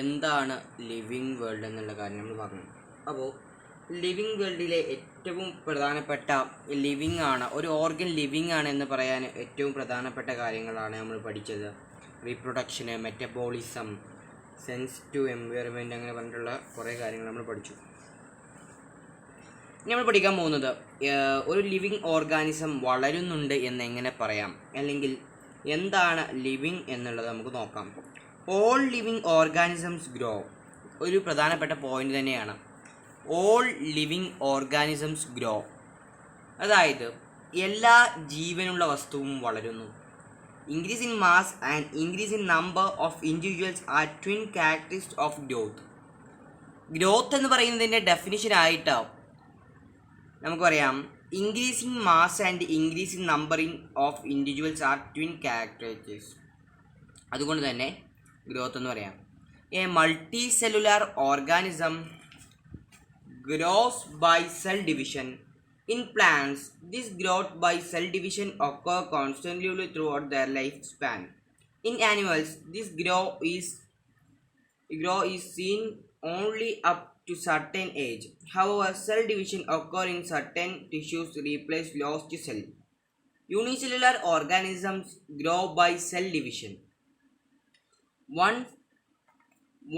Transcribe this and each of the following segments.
എന്താണ് living world എന്നുള്ള കാര്യം നമ്മൾ പറഞ്ഞു. അപ്പോൾ ലിവിങ് വേൾഡിലെ ഏറ്റവും പ്രധാനപ്പെട്ട ലിവിങ് ആണ്, ഒരു ഓർഗൻ ലിവിങ് ആണ് എന്ന് പറയാൻ ഏറ്റവും പ്രധാനപ്പെട്ട കാര്യങ്ങളാണ് നമ്മൾ പഠിച്ചത്. റീപ്രൊഡക്ഷന്, മെറ്റബോളിസം, സെൻസ് ടു എൻവയറമെൻറ്റ്, അങ്ങനെ പറഞ്ഞിട്ടുള്ള കുറേ കാര്യങ്ങൾ നമ്മൾ പഠിച്ചു. നമ്മൾ പഠിക്കാൻ പോകുന്നത് ഒരു ലിവിങ് ഓർഗാനിസം വളരുന്നുണ്ട് എന്നെങ്ങനെ പറയാം, അല്ലെങ്കിൽ എന്താണ് ലിവിങ് എന്നുള്ളത് നമുക്ക് നോക്കാം. ഓൾ ലിവിങ് ഓർഗാനിസംസ് ഗ്രോ ഒരു പ്രധാനപ്പെട്ട പോയിന്റ് തന്നെയാണ്. ഓൾ ലിവിങ് ഓർഗാനിസംസ് ഗ്രോ, അതായത് എല്ലാ ജീവനുള്ള വസ്തുവും വളരുന്നു. Increase in mass and increase in number of individuals are twin characteristics of growth. Growth എന്ന് പറയുന്നതിൻ്റെ ഡെഫിനിഷനായിട്ട് നമുക്ക് പറയാം, increasing mass and increasing numbering of individuals are twin characteristics. അതുകൊണ്ട് തന്നെ ഗ്രോത്ത് എന്ന് പറയാം. A multicellular organism grows by cell division. In plants, this growth by cell division occur constantly throughout their lifespan. In animals, this growth is seen only up to certain age. However, cell division occur in certain tissues replace lost cell. Unicellular organisms grow by cell division.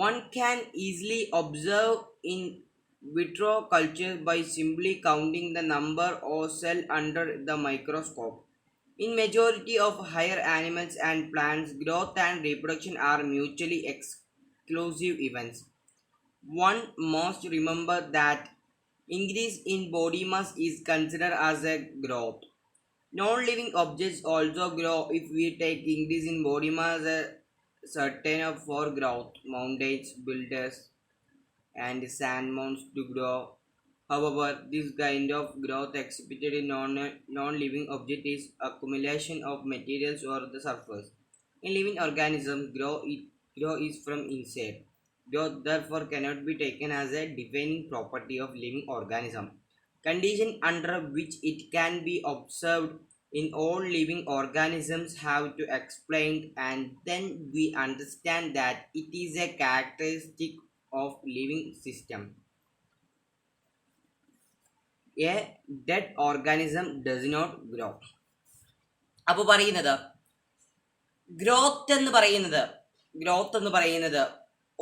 One can easily observe in vitro culture by simply counting the number of cells under the microscope. In majority of higher animals and plants, growth and reproduction are mutually exclusive events. One must remember that increase in body mass is considered as a growth. Non-living objects also grow. If we take increase in body mass as a certain for growth, mountains, builders, and sand mounds to grow. However, this kind of growth exhibited in non-living object is accumulation of materials over the surface. In living organisms, grow is from inside. Growth therefore cannot be taken as a defining property of living organism. Conditions under which it can be observed in all living organisms have to explain, and then we understand that it is a characteristic of living system. A dead organism does not grow. അപ്പോൾ പറയുന്നത് growth എന്ന് പറയുന്നത്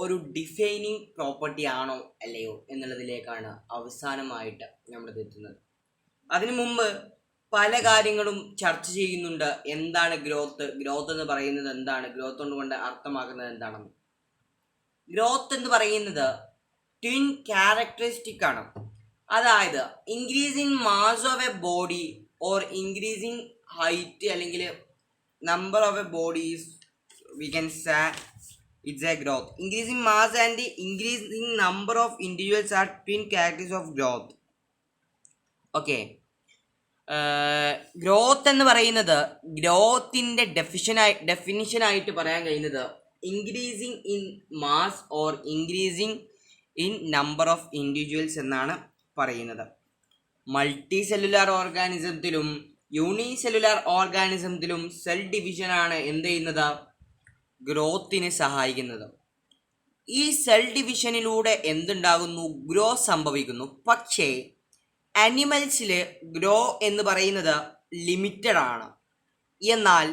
ഒരു defining property ആണോ അല്ലയോ എന്നുള്ളതിലേക്കാണ് അവസാനമായിട്ട് നമ്മൾ എത്തുന്നത്. അതിനു മുമ്പ് പല കാര്യങ്ങളും ചർച്ച ചെയ്യുന്നുണ്ട്. എന്താണ് ഗ്രോത്ത് എന്ന് പറയുന്നത് എന്താണ്, ഗ്രോത്ത് കൊണ്ട് അർത്ഥമാക്കുന്നത് എന്താണെന്ന്. ഗ്രോത്ത് എന്ന് പറയുന്നത് ട്വിൻ ക്യാരക്ടറിസ്റ്റിക് ആണ്. അതായത് increasing mass of a body or increasing height അല്ലെങ്കിൽ number of a body is we can say it's a growth. Increasing mass and increasing number of individuals are twin characteristics of growth. Okay, growth എന്ന് പറയുന്നത് ഗ്രോത്തിൻ്റെ ഡെഫിനിഷനായിട്ട് പറയാൻ കഴിയുന്നത് increasing in mass or increasing in number of individuals എന്നാണ് പറയുന്നത്. Multi cellular ഓർഗാനിസത്തിലും unicellular ഓർഗാനിസത്തിലും cell ഡിവിഷനാണ് എന്ത് ചെയ്യുന്നത്, ഗ്രോത്തിന് സഹായിക്കുന്നത്. ഈ സെൽ ഡിവിഷനിലൂടെ എന്തുണ്ടാകുന്നു, ഗ്രോ സംഭവിക്കുന്നു. പക്ഷേ അനിമൽസിൽ ഗ്രോ എന്ന് പറയുന്നത് ലിമിറ്റഡ് ആണ്. എന്നാൽ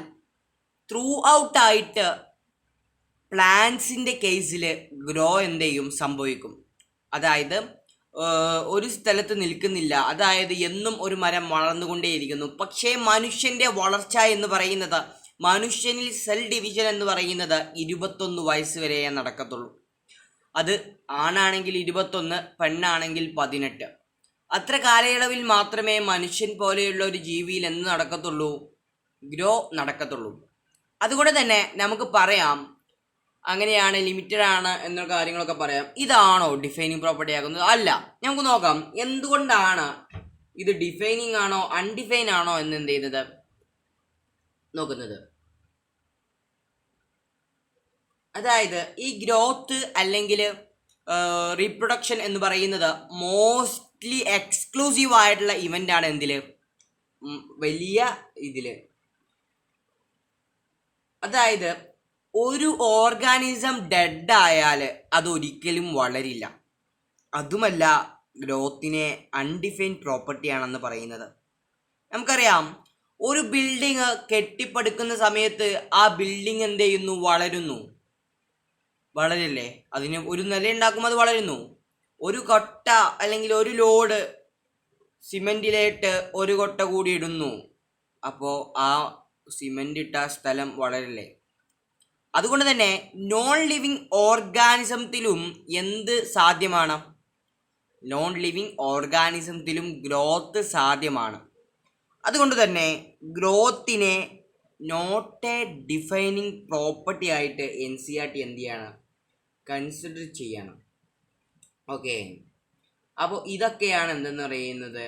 ത്രൂ ഔട്ടായിട്ട് പ്ലാന്റ്സിൻ്റെ കേസിൽ ഗ്രോ എന്ത് ചെയ്യും, സംഭവിക്കും. അതായത് ഒരു സ്ഥലത്ത് നിൽക്കുന്നില്ല, അതായത് എന്നും ഒരു മരം വളർന്നുകൊണ്ടേയിരിക്കുന്നു. പക്ഷേ മനുഷ്യൻ്റെ വളർച്ച എന്ന് പറയുന്നത്, മനുഷ്യനിൽ സെൽ ഡിവിഷൻ എന്ന് പറയുന്നത് 21 വയസ്സ് വരെ നടക്കത്തുള്ളൂ. അത് ആണാണെങ്കിൽ 21, പെണ്ണാണെങ്കിൽ 18. അത്ര കാലയളവിൽ മാത്രമേ മനുഷ്യൻ പോലെയുള്ള ഒരു ജീവിയിൽ എന്ത് നടക്കത്തുള്ളൂ, ഗ്രോ നടക്കത്തുള്ളൂ. അതുകൊണ്ട് തന്നെ നമുക്ക് പറയാം, അങ്ങനെയാണ്, ലിമിറ്റഡ് ആണ് എന്ന കാര്യങ്ങളൊക്കെ പറയാം. ഇതാണോ ഡിഫൈനിങ് പ്രോപ്പർട്ടി ആകുന്നത്? അല്ല. നമുക്ക് നോക്കാം എന്തുകൊണ്ടാണ് ഇത് ഡിഫൈനിങ് ആണോ അൺഡിഫൈൻ ആണോ എന്ന് എന്ത് ചെയ്യുന്നത് നോക്കുന്നത്. അതായത് ഈ ഗ്രോത്ത് അല്ലെങ്കിൽ റീപ്രൊഡക്ഷൻ എന്ന് പറയുന്നത് മോസ്റ്റ്ലി എക്സ്ക്ലൂസീവ് ആയിട്ടുള്ള ഇവൻ്റ് ആണ് എന്തിൽ, വലിയ ഇതിൽ. അതായത് ഒരു ഓർഗാനിസം ഡെഡ് ആയാൽ അതൊരിക്കലും വളരില്ല. അതുമല്ല ഗ്രോത്തിനെ അൺഡിഫൈൻഡ് പ്രോപ്പർട്ടിയാണെന്ന് പറയുന്നത്. നമുക്കറിയാം, ഒരു ബിൽഡിങ് കെട്ടിപ്പടുക്കുന്ന സമയത്ത് ആ ബിൽഡിങ് എന്ത് ചെയ്യുന്നു? വളരില്ലേ? അതിന് ഒരു നില ഉണ്ടാക്കുമ്പോൾ അത് വളരുന്നു. ഒരു കൊട്ട അല്ലെങ്കിൽ ഒരു ലോഡ് സിമെന്റിലേട്ട് ഒരു കൊട്ട കൂടി ഇടുന്നു, അപ്പോൾ ആ സിമെന്റ് ഇട്ട സ്ഥലം വളരില്ലേ? അതുകൊണ്ട് തന്നെ നോൺ ലിവിങ് ഓർഗാനിസത്തിലും എന്ത് സാധ്യമാണ്? നോൺ ലിവിങ് ഓർഗാനിസത്തിലും ഗ്രോത്ത് സാധ്യമാണ്. അതുകൊണ്ട് തന്നെ ഗ്രോത്തിനെ നോട്ട് എ ഡിഫൈനിങ് പ്രോപ്പർട്ടി ആയിട്ട് NCERT എന്ത് ചെയ്യണം? കൺസിഡർ ചെയ്യണം. ഓക്കെ, അപ്പോൾ ഇതൊക്കെയാണ് എന്തെന്ന് പറയുന്നത്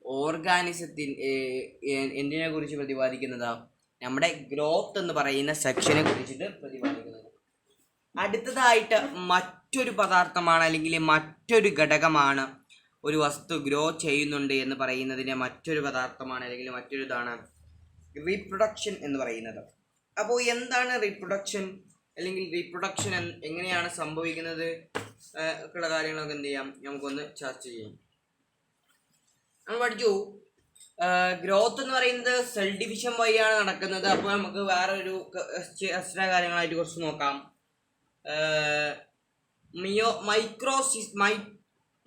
ഓർഗാനിസത്തിൽ എന്തിനെ കുറിച്ച് പ്രതിപാദിക്കുന്നത്? നമ്മുടെ ഗ്രോത്ത് എന്ന് പറയുന്ന സെക്ഷനെ കുറിച്ചിട്ട് പ്രതിപാദിക്കുന്നത്. അടുത്തതായിട്ട് മറ്റൊരു പദാർത്ഥമാണ് അല്ലെങ്കിൽ മറ്റൊരു ഘടകമാണ് ഒരു വസ്തു ഗ്രോ ചെയ്യുന്നുണ്ട് എന്ന് പറയുന്നതിൻ്റെ മറ്റൊരു പദാർത്ഥമാണ് അല്ലെങ്കിൽ മറ്റൊരു ഇതാണ് റീപ്രൊഡക്ഷൻ എന്ന് പറയുന്നത്. അപ്പോൾ എന്താണ് റീപ്രൊഡക്ഷൻ അല്ലെങ്കിൽ റീപ്രൊഡക്ഷൻ എങ്ങനെയാണ് സംഭവിക്കുന്നത് ഉള്ള കാര്യങ്ങളൊക്കെ എന്ത് ചെയ്യാം, നമുക്കൊന്ന് ചർച്ച ചെയ്യാം. നമ്മൾ പഠിച്ചു ഗ്രോത്ത് എന്ന് പറയുന്നത് സെൽ ഡിവിഷൻ വഴിയാണ് നടക്കുന്നത്. അപ്പോൾ നമുക്ക് വേറൊരു എക്സ്ട്രാ കാര്യങ്ങളായിട്ട് കുറച്ച് നോക്കാം.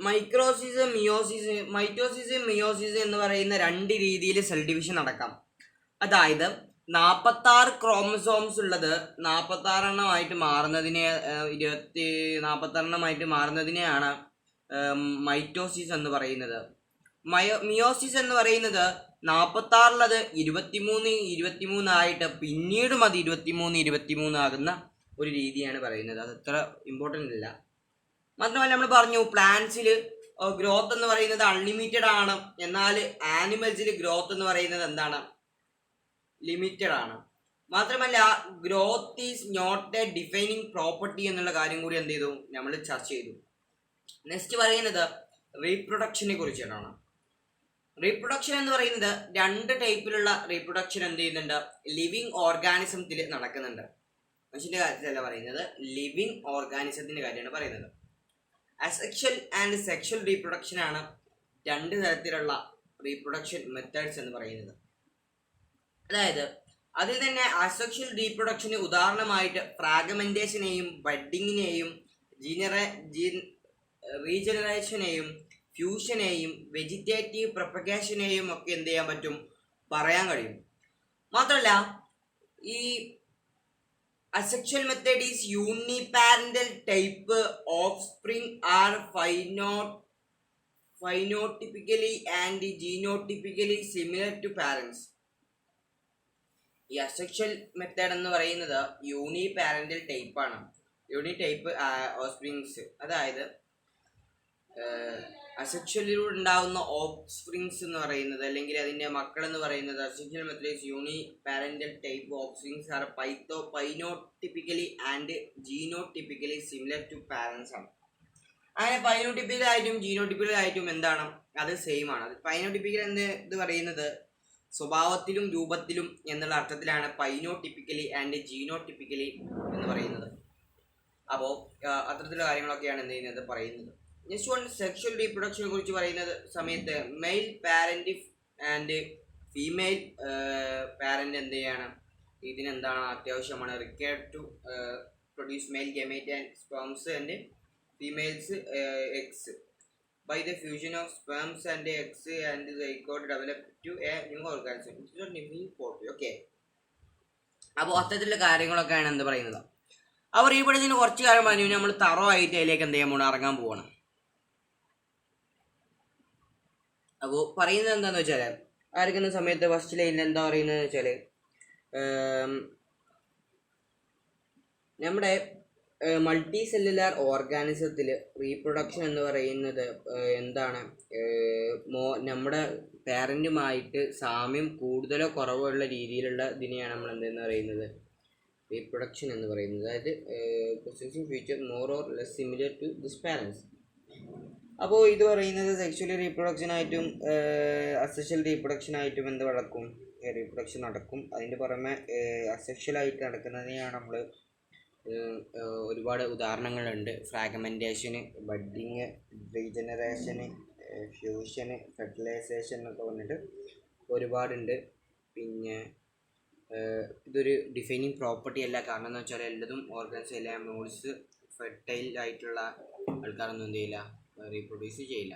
മൈറ്റോസിസ് മിയോസിസ് എന്ന് പറയുന്ന രണ്ട് രീതിയിൽ സെൽ ഡിവിഷൻ നടക്കാം. അതായത് 46 ക്രോമസോംസ് ഉള്ളത് 46 എണ്ണമായിട്ട് മാറുന്നതിനെയാണ് മൈറ്റോസിസ് എന്ന് പറയുന്നത്. മിയോസിസ് എന്ന് പറയുന്നത് 46 23 ആയിട്ട് പിന്നീടും അത് 23 ആകുന്ന ഒരു രീതിയാണ് പറയുന്നത്. അത് അത്ര ഇമ്പോർട്ടൻ്റ് അല്ല. മാത്രമല്ല നമ്മൾ പറഞ്ഞു പ്ലാന്റ്സിൽ ഗ്രോത്ത് എന്ന് പറയുന്നത് അൺലിമിറ്റഡ് ആണ്, എന്നാൽ ആനിമൽസിൽ ഗ്രോത്ത് എന്ന് പറയുന്നത് എന്താണ്? ലിമിറ്റഡ് ആണ്. മാത്രമല്ല growth is not a defining property എന്നുള്ള കാര്യം കൂടി എന്ത് ചെയ്തു? നമ്മൾ ചർച്ച ചെയ്തു. നെക്സ്റ്റ് പറയുന്നത് റീപ്രൊഡക്ഷനെ കുറിച്ചിട്ടാണ്. റീപ്രൊഡക്ഷൻ എന്ന് പറയുന്നത് രണ്ട് ടൈപ്പിലുള്ള റീപ്രൊഡക്ഷൻ എന്ത് ചെയ്യുന്നുണ്ട്? ലിവിങ് ഓർഗാനിസത്തിൽ നടക്കുന്നുണ്ട്. മനുഷ്യൻ്റെ കാര്യത്തിലല്ല പറയുന്നത്, ലിവിങ് ഓർഗാനിസത്തിൻ്റെ കാര്യമാണ് പറയുന്നത്. അസെക്ഷൽ ആൻഡ് സെക്ഷൽ റീപ്രൊഡക്ഷൻ ആണ് രണ്ട് തരത്തിലുള്ള റീപ്രൊഡക്ഷൻ മെത്തേഡ്സ് എന്ന് പറയുന്നത്. അതായത് അതിൽ തന്നെ അസെക്ഷൽ റീപ്രൊഡക്ഷന് ഉദാഹരണമായിട്ട് ഫ്രാഗ്മെന്റേഷനെയും ബഡ്ഡിങ്ങിനെയും റീജനറേഷനെയും ഫ്യൂഷനെയും വെജിറ്റേറ്റീവ് പ്രൊപ്പഗേഷനെയും ഒക്കെ എന്ത് ചെയ്യാൻ പറ്റും? പറയാൻ കഴിയും. മാത്രമല്ല ഈ asexual method is uniparental type. Offspring are phenotypically and genotypically similar to parents. ഈ അസെക്ഷൽ മെത്തേഡ് എന്ന് പറയുന്നത് യൂണിപാരന്റൽ ടൈപ്പ് ആണ്. യൂണിടൈപ്പ് ഓഫ്സ്പ്രിങ്സ്, അതായത് അസെക്ഷലിലൂടെ ഉണ്ടാകുന്ന ഓഫ്സ്പ്രിങ്സ് എന്ന് പറയുന്നത് അല്ലെങ്കിൽ അതിൻ്റെ മക്കൾ എന്ന് പറയുന്നത് asexual method uniparental type offsprings are phenotypically and genotypically similar to parents ആണ്. അങ്ങനെ പൈനോട്ടിപ്പിക്കലായിട്ടും ജീനോട്ടിപ്പിക്കലായിട്ടും എന്താണ്? അത് സെയിം ആണ്. അത് പൈനോട്ടിപ്പിക്കൽ എന്ന് പറയുന്നത് സ്വഭാവത്തിലും രൂപത്തിലും എന്നുള്ള അർത്ഥത്തിലാണ് പൈനോട്ടിപ്പിക്കലി ആൻഡ് ജീനോട്ടിപ്പിക്കലി എന്ന് പറയുന്നത്. അപ്പോൾ അത്തരത്തിലുള്ള കാര്യങ്ങളൊക്കെയാണ് എന്ത് ചെയ്യുന്നത് പറയുന്നത്. നെക്സ്റ്റ് വൺ സെക്ഷൽ റീപ്രൊഡക്ഷനെ കുറിച്ച് പറയുന്നത് സമയത്ത് male parent and female parent എന്ത് ചെയ്യാണ്? ഇതിനെന്താണ് അത്യാവശ്യമാണ്? Required to produce male gamete and sperms and females eggs by the fusion of sperms and eggs and the zygote develop to a new organism. It is a living body. Okay. അപ്പോൾ അത്തരത്തിലുള്ള കാര്യങ്ങളൊക്കെയാണ് എന്ത് പറയുന്നത്. അവർ ഈ പഠിച്ചതിന് കുറച്ച് കാര്യം പറഞ്ഞു, നമ്മൾ തറവായിട്ട് അതിലേക്ക് എന്ത് ചെയ്യാൻ പോകണം? ഇറങ്ങാൻ പോകണം. അപ്പോൾ പറയുന്നത് എന്താണെന്ന് വെച്ചാൽ ആയിരിക്കുന്ന സമയത്ത് ഫസ്റ്റ് ലൈനിൽ എന്താ പറയുന്നത് വെച്ചാൽ നമ്മുടെ മൾട്ടി സെല്ലുലാർ ഓർഗാനിസത്തിൽ റീപ്രൊഡക്ഷൻ എന്ന് പറയുന്നത് എന്താണ്? നമ്മുടെ പാരൻറ്റുമായിട്ട് സാമ്യം കൂടുതലോ കുറവോ ഉള്ള രീതിയിലുള്ള ഇതിനെയാണ് നമ്മൾ എന്തെന്ന് പറയുന്നത് റീപ്രൊഡക്ഷൻ എന്ന് പറയുന്നത്. അതായത് possessive feature more or less similar to this parents. അപ്പോൾ ഇത് പറയുന്നത് സെക്ഷൽ റീപ്രൊഡക്ഷനായിട്ടും അസെക്ഷൽ റീപ്രൊഡക്ഷനായിട്ടും റീപ്രൊഡക്ഷൻ നടക്കും. അതിൻ്റെ പുറമെ അസെക്ഷലായിട്ട് നടക്കുന്നതിനെയാണ് നമ്മൾ ഒരുപാട് ഉദാഹരണങ്ങളുണ്ട്. ഫ്രാഗ്മെൻറ്റേഷന്, ബഡ്ഡിങ്, റീജനറേഷന്, ഫ്യൂഷന്, ഫെർട്ടിലൈസേഷൻ എന്നൊക്കെ പറഞ്ഞിട്ട് ഒരുപാടുണ്ട്. പിന്നെ ഇതൊരു ഡിഫൈനിങ് പ്രോപ്പർട്ടി അല്ല. കാരണം എന്ന് വെച്ചാൽ എല്ലതും ഓർഗൻസ് എല്ലാം മോഡ്സ് ഫെർട്ടൈൽ ആയിട്ടുള്ള ആൾക്കാരൊന്നും എന്ത് ചെയ്യില്ല, റീപ്രൊഡ്യൂസ് ചെയ്യില്ല.